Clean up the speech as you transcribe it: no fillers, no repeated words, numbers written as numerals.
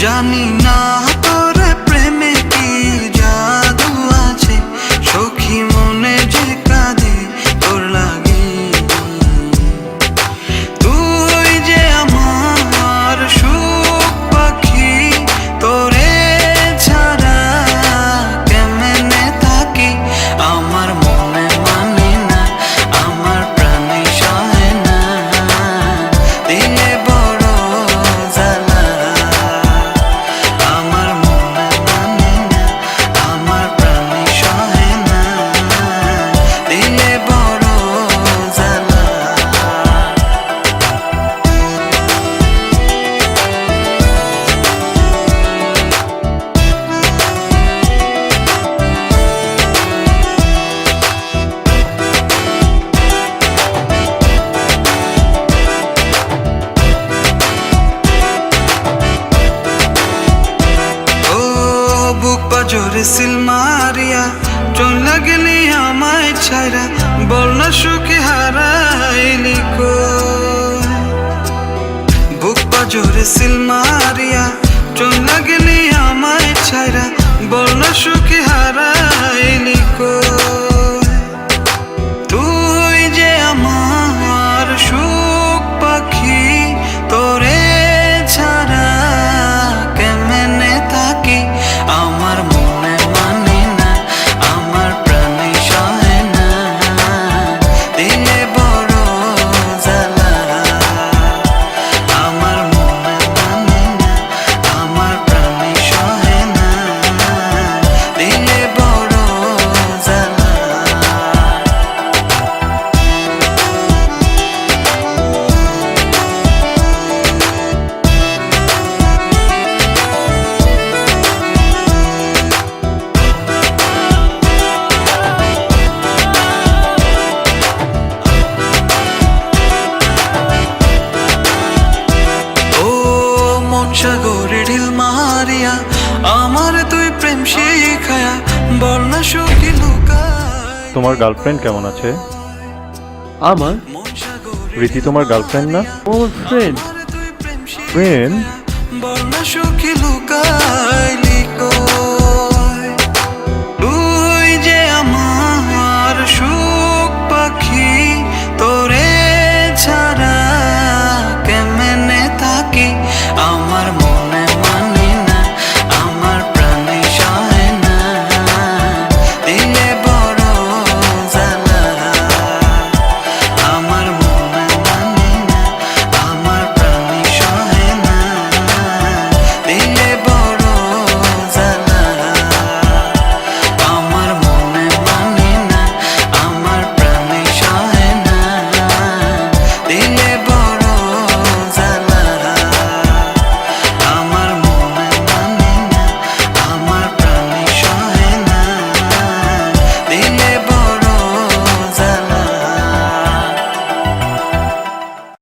জানি না তোর প্রেমে কি জাদু আছে, সখী মনে যে কাঁদে তোর লাগে। তুই যে আমার সুখ পাখি, তোরে ছাড়া কেমনে থাকি। আমার মনে মানে না, আমার প্রাণে সহে না, দিলে বড় জ্বালা। আমার মনে মানে না, আমার প্রাণে সহে না, দিলে বড় জ্বালা। বুক পাজরে সিল মারিয়া চলে গেলি আমায় ছাইরা, বল না সুখে হারাইলি কই। বুক পাজরে সিল মারিয়া চলে গেলি আমায় ছাইরা, বল না সুখে হারাইলি কই। তুই যে আমার সুখ পাখি, তোরে ছাড়া কেমনে থাকি। আমার মনে মানে না, আমার প্রাণে সহে না, দিলে বড় জ্বালা। আমার মনে মানে না, আমার প্রাণে সহে না, দিলে বড় জ্বালা। সাগরে ঢিল মারিয়া আমার তুই প্রেম শিখায়া, বল না সুখী লুকায়। তোমার গার্লফ্রেন্ড কেমন আছে? আমার রীতি তোমার গার্লফ্রেন্ড না? ওর ফ্রেন্ড। তুই প্রেম ফ্রেন্ড? বল না সুখী লুকাইলি কই।